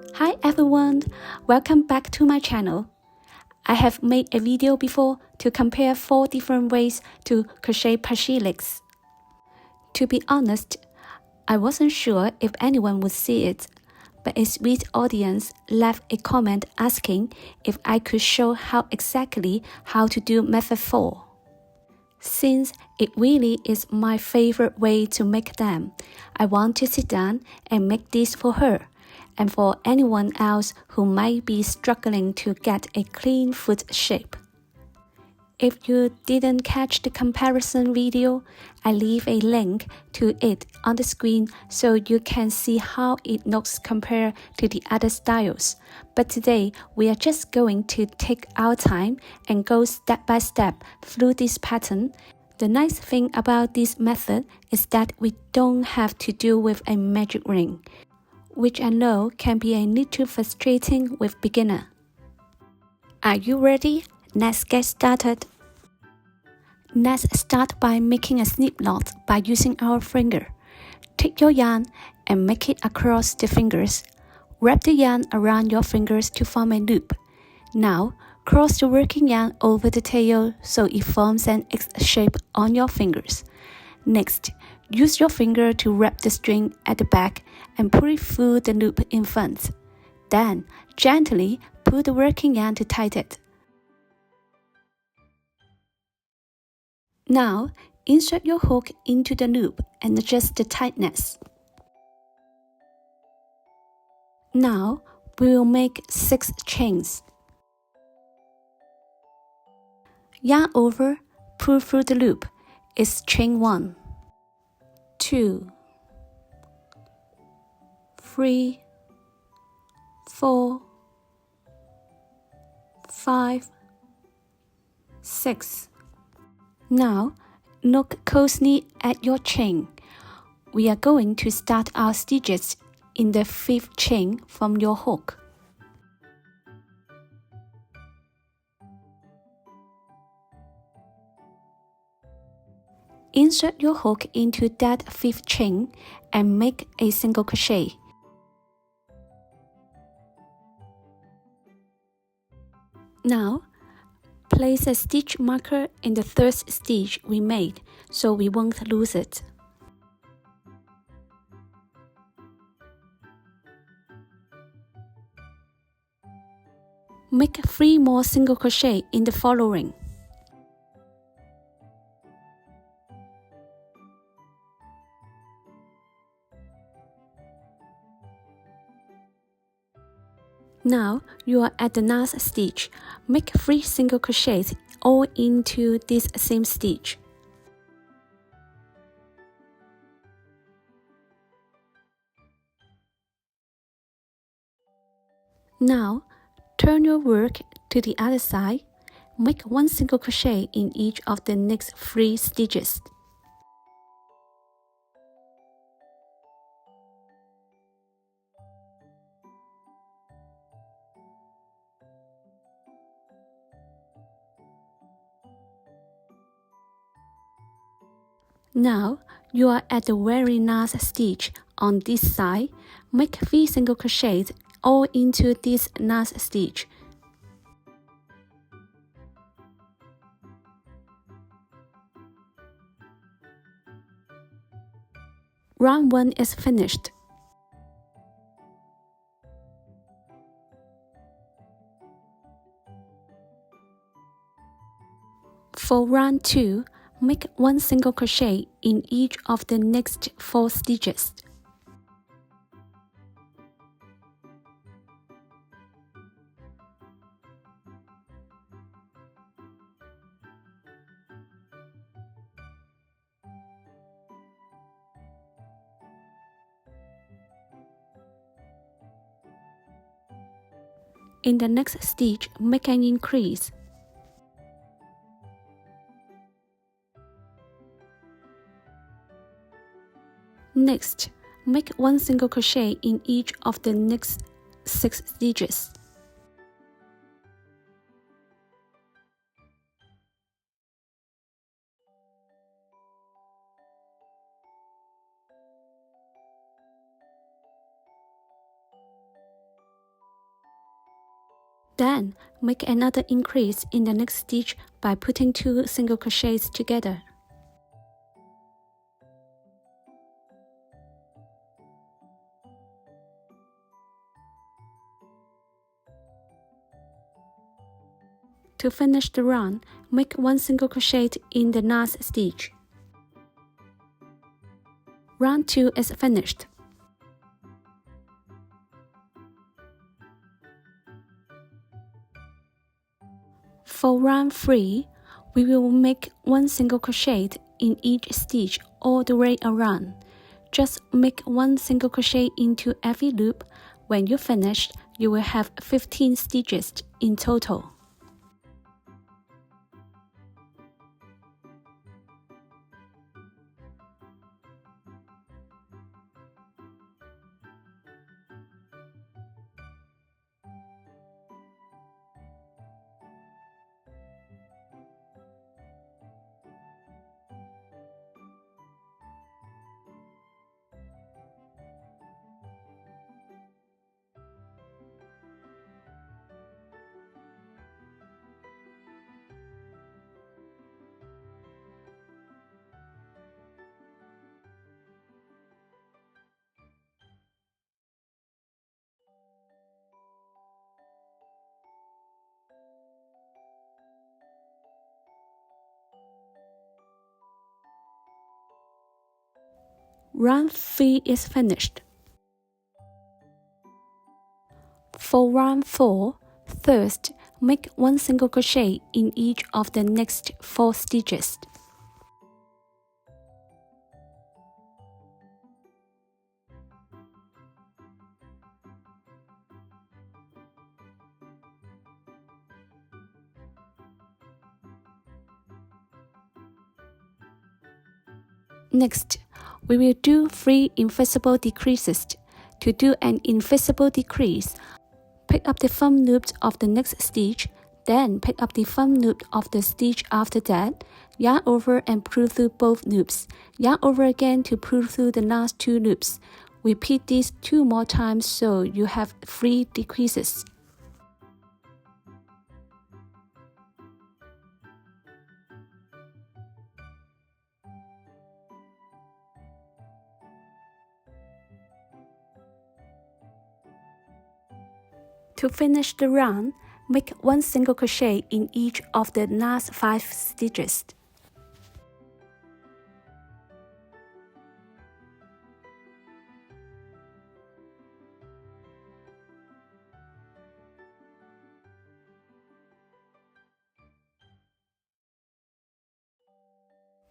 Hi everyone, welcome back to my channel. I have made a video before to compare 4 different ways to crochet Plushie legs. To be honest, I wasn't sure if anyone would see it, but a sweet audience left a comment asking if I could show how to do method 4. Since it really is my favorite way to make them, I want to sit down and make this for her, and for anyone else who might be struggling to get a clean foot shape. If you didn't catch the comparison video, I leave a link to it on the screen so you can see how it looks compared to the other styles. But today, we are just going to take our time and go step by step through this pattern. The nice thing about this method is that we don't have to do with a magic ring, which I know can be a little frustrating with beginner. Are you ready? Let's get started. Let's start by making a slip knot by using our finger. Take your yarn and make it across the fingers. Wrap the yarn around your fingers to form a loop. Now, cross the working yarn over the tail so it forms an X shape on your fingers. Next, use your finger to wrap the string at the back and pull it through the loop in front. Then, gently pull the working yarn to tighten it. Now, insert your hook into the loop and adjust the tightness. Now, we will make 6 chains. Yarn over, pull through the loop is chain 1, 2, 3, 4, 5, 6. Now, look closely at your chain. We are going to start our stitches in the 5th chain from your hook. Insert your hook into that 5th chain and make a single crochet. Now, place a stitch marker in the 3rd stitch we made so we won't lose it. Make 3 more single crochet in the following. Now, you are at the last stitch. Make 3 single crochets all into this same stitch. Now, turn your work to the other side. Make 1 single crochet in each of the next 3 stitches. Now, you are at the very last stitch on this side. Make 3 single crochets all into this last stitch. Round 1 is finished. For round 2, make 1 single crochet in each of the next 4 stitches. In the next stitch, make an increase. Next, make 1 single crochet in each of the next 6 stitches. Then, make another increase in the next stitch by putting 2 single crochets together. To finish the run, make 1 single crochet in the last stitch. Round 2 is finished. For round 3, we will make 1 single crochet in each stitch all the way around. Just make 1 single crochet into every loop. When you finish, you will have 15 stitches in total. Round 3 is finished. For round 4, first, make 1 single crochet in each of the next 4 stitches. Next, we will do 3 invisible decreases. To do an invisible decrease, pick up the thumb loop of the next stitch, then pick up the thumb loop of the stitch after that, yarn over and pull through both loops, yarn over again to pull through the last 2 loops. Repeat this 2 more times so you have 3 decreases. To finish the round, make 1 single crochet in each of the last 5 stitches.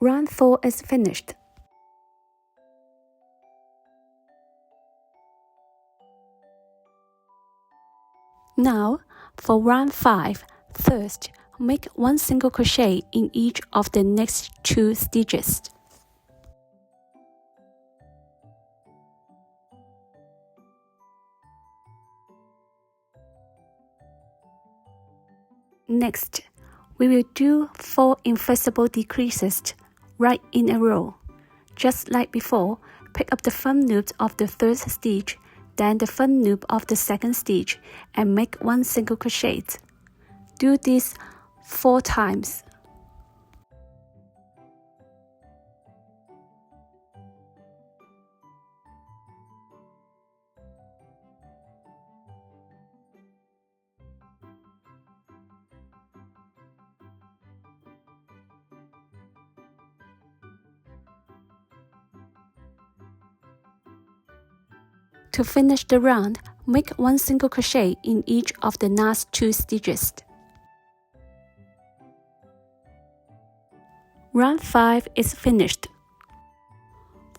Round 4 is finished. Now, for round 5, first, make 1 single crochet in each of the next 2 stitches. Next, we will do 4 invisible decreases right in a row. Just like before, pick up the thumb loop of the first stitch, then the thumb loop of the second stitch, and make 1 single crochet. Do this 4 times. To finish the round, make 1 single crochet in each of the last 2 stitches. Round 5 is finished.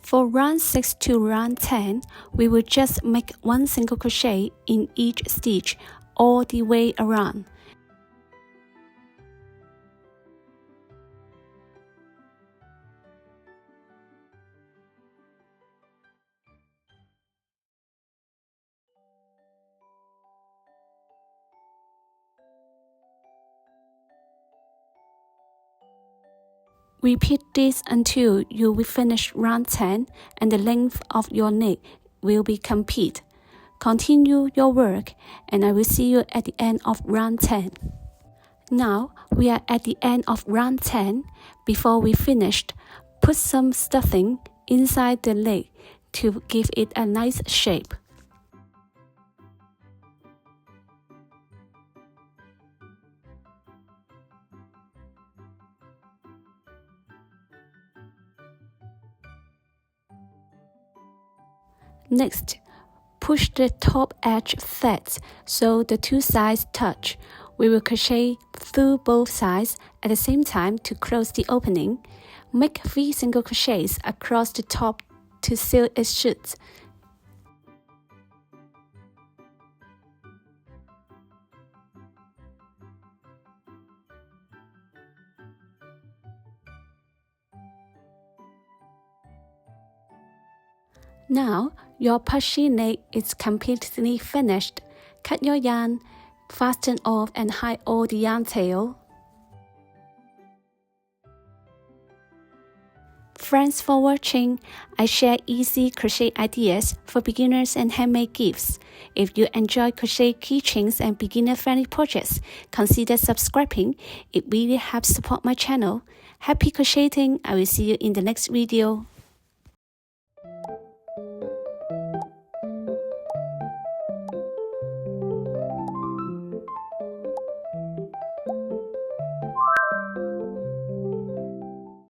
For round 6 to round 10, we will just make 1 single crochet in each stitch all the way around. Repeat this until you will finish round 10 and the length of your neck will be complete. Continue your work and I will see you at the end of round 10. Now we are at the end of round 10. Before we finished, put some stuffing inside the leg to give it a nice shape. Next, push the top edge flat so the two sides touch. We will crochet through both sides at the same time to close the opening. Make 3 single crochets across the top to seal it shut. Now, your Plushie leg is completely finished. Cut your yarn, fasten off and hide all the yarn tail. Thanks for watching. I share easy crochet ideas for beginners and handmade gifts. If you enjoy crochet keychains and beginner-friendly projects, consider subscribing. It really helps support my channel. Happy crocheting! I will see you in the next video.